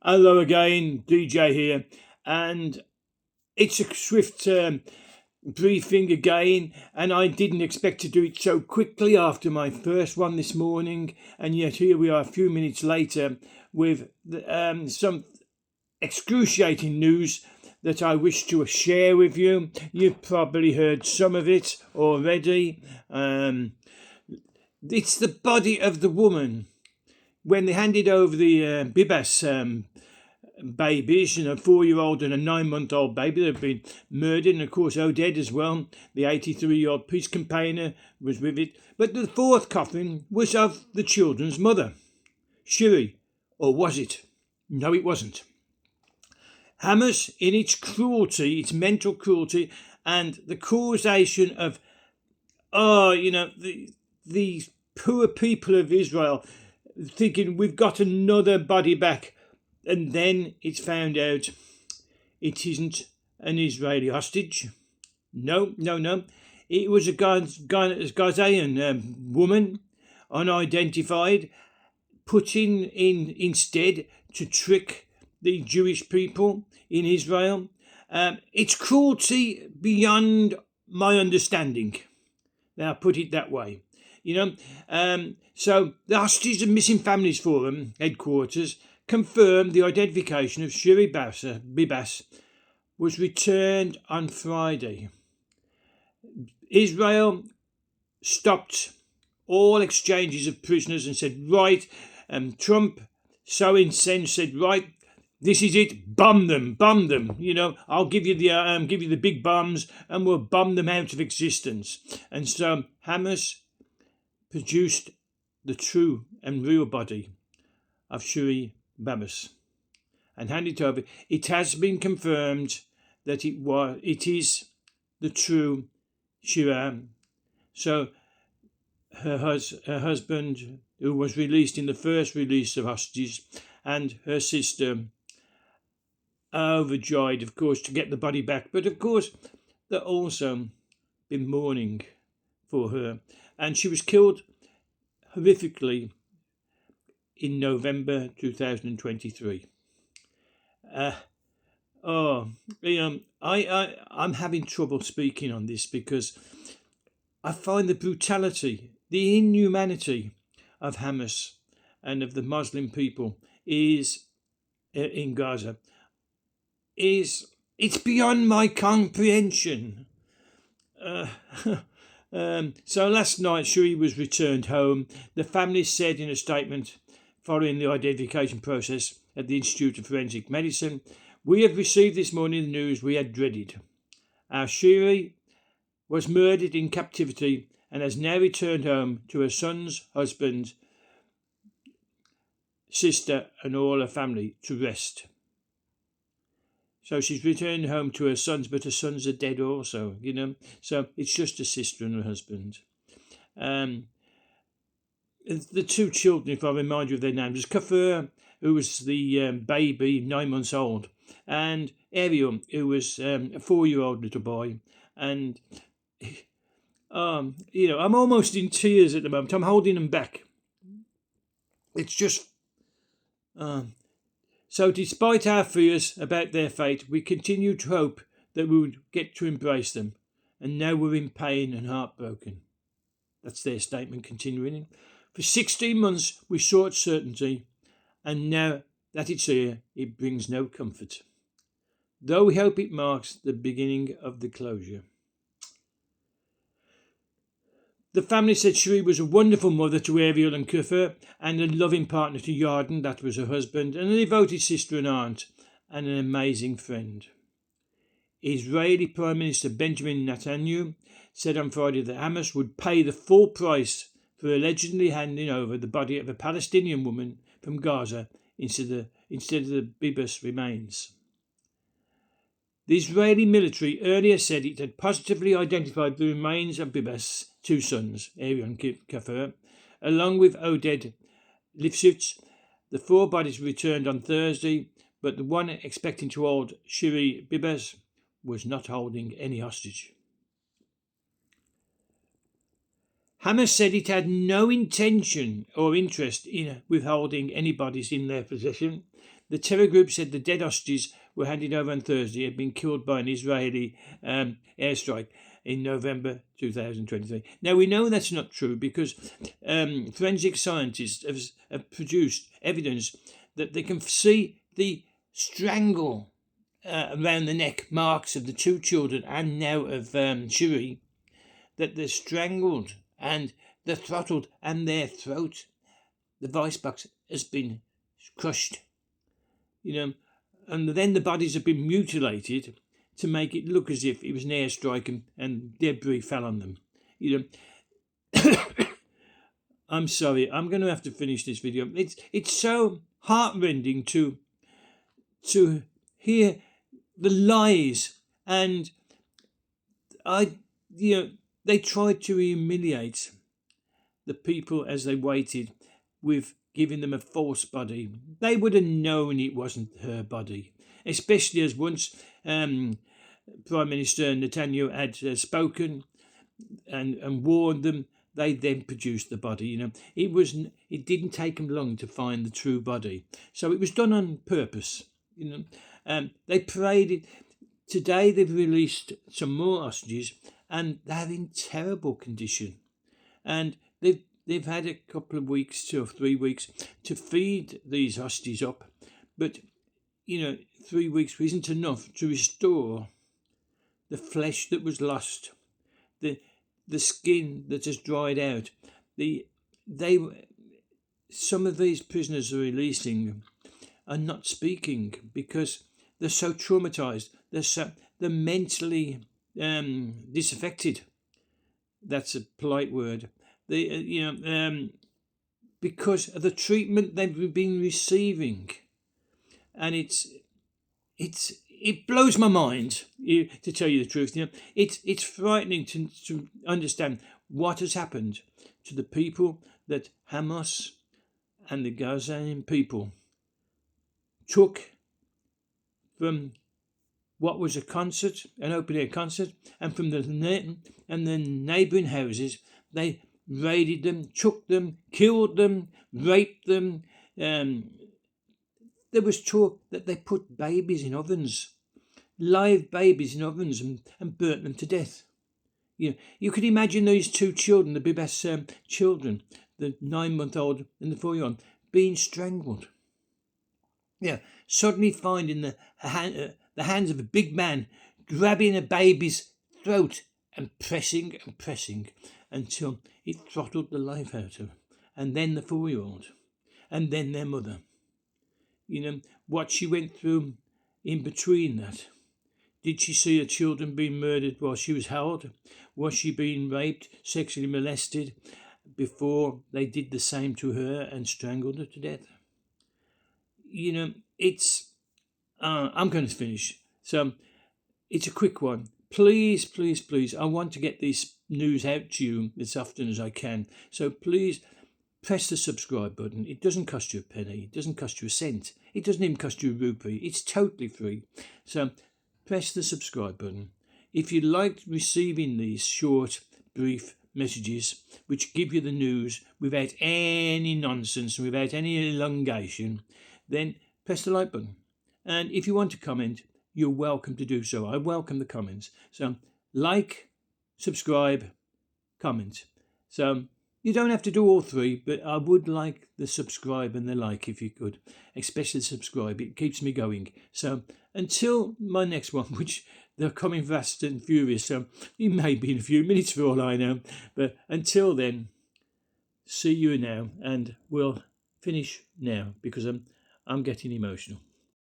Hello again, DJ here, and it's a swift briefing again, and I didn't expect to do it so quickly after my first one this morning, and yet here we are a few minutes later with some excruciating news that I wish to share with you. You've probably heard some of it already. It's the body of the woman. When they handed over the Bibas babies, 4-year-old and a 9-month-old baby that had been murdered, and of course Oded as well, the 83-year-old peace campaigner, was with it. But the fourth coffin was of the children's mother, Shira, or was it? No, it wasn't. HAMAS, in its cruelty, its mental cruelty, and the causation of, the poor people of Israel thinking we've got another body back, and then it's found out it isn't an Israeli hostage. No. It was a Gazan woman, unidentified, put in instead to trick the Jewish people in Israel. It's cruelty beyond my understanding. Now, put it that way. So the Hostages and Missing Families Forum headquarters confirmed the identification of Shira Bibas was returned on Friday. Israel stopped all exchanges of prisoners and said, right, Trump, so incensed, said, right, this is it, bomb them. I'll give you the big bombs and we'll bomb them out of existence. And so HAMAS produced the true and real body of Shira Bibas and handed it over. It has been confirmed that it is the true Shira. So her husband, who was released in the first release of hostages, and her sister are overjoyed, of course, to get the body back. But of course, they've also been mourning for her, and she was killed horrifically in November 2023. I'm having trouble speaking on this because I find the brutality, the inhumanity of Hamas and of the Muslim people is in Gaza. It's beyond my comprehension. So last night, Shira was returned home. The family said in a statement following the identification process at the Institute of Forensic Medicine, "We have received this morning the news we had dreaded. Our Shira was murdered in captivity and has now returned home to her son's husband, sister and all her family to rest." So she's returned home to her sons, but her sons are dead also, So it's just a sister and her husband. The two children, if I remind you of their names, is Kafir, who was the baby, 9 months old, and Ariel, who was a 4-year-old little boy. And, I'm almost in tears at the moment. I'm holding them back. It's just... So despite our fears about their fate, we continue to hope that we would get to embrace them. And now we're in pain and heartbroken. That's their statement continuing. For 16 months we sought certainty, and now that it's here, it brings no comfort. Though we hope it marks the beginning of the closure. The family said Shira was a wonderful mother to Ariel and Kufr, and a loving partner to Yarden, that was her husband, and a devoted sister and aunt, and an amazing friend. Israeli Prime Minister Benjamin Netanyahu said on Friday that Hamas would pay the full price for allegedly handing over the body of a Palestinian woman from Gaza instead of the Bibas remains. The Israeli military earlier said it had positively identified the remains of Bibas' two sons, Ariel and Kafir, along with Oded Lifshitz. The 4 bodies were returned on Thursday, but the one expecting to hold Shira Bibas was not holding any hostage. Hamas said it had no intention or interest in withholding any bodies in their possession. The terror group said the dead hostages were handed over on Thursday had been killed by an Israeli airstrike in November 2023. Now, we know that's not true because forensic scientists have produced evidence that they can see the strangle around the neck marks of the two children and now of Shiri, that they're strangled and they're throttled and their throat, the voice box, has been crushed. And then the bodies have been mutilated to make it look as if it was an airstrike and debris fell on them. I'm sorry, I'm going to have to finish this video. It's so heartrending to hear the lies, and they tried to humiliate the people as they waited with giving them a false body. They would have known it wasn't her body, especially as once Prime Minister Netanyahu had spoken and warned them. They then produced the body. It didn't take them long to find the true body, so it was done on purpose. They paraded. Today they've released some more hostages, and they're in terrible condition, and they've had a couple of weeks, 2 or 3 weeks, to feed these hostages up, but 3 weeks isn't enough to restore the flesh that was lost, the skin that has dried out. Some of these prisoners are releasing are not speaking because they're so traumatized. They're mentally disaffected. That's a polite word. Because of the treatment they've been receiving, and it blows my mind, to tell you the truth. It's frightening to understand what has happened to the people that Hamas and the Gazan people took from what was a concert, an open-air concert, and from the neighbouring houses. They raided them, took them, killed them, raped them. There was talk that they put babies in ovens, live babies in ovens, and burnt them to death. You could imagine those two children, the Bibas children, the 9-month-old and the 4-year-old, being strangled. Suddenly finding the hands of a big man grabbing a baby's throat and pressing until it throttled the life out of her. And then the 4-year-old, and then their mother. What she went through in between that. Did she see her children being murdered while she was held? Was she being raped, sexually molested before they did the same to her and strangled her to death? I'm going to finish. So it's a quick one. Please, please, please, I want to get this news out to you as often as I can. So please press the subscribe button. It doesn't cost you a penny. It doesn't cost you a cent. It doesn't even cost you a rupee. It's totally free. So press the subscribe button. If you like receiving these short, brief messages which give you the news without any nonsense, without any elongation, then press the like button. And if you want to comment, you're welcome to do so. I welcome the comments. So like, subscribe, comment. So you don't have to do all three, but I would like the subscribe and the like if you could, especially the subscribe. It keeps me going. So until my next one, which they're coming fast and furious, so it may be in a few minutes for all I know. But until then, see you now, and we'll finish now because I'm getting emotional.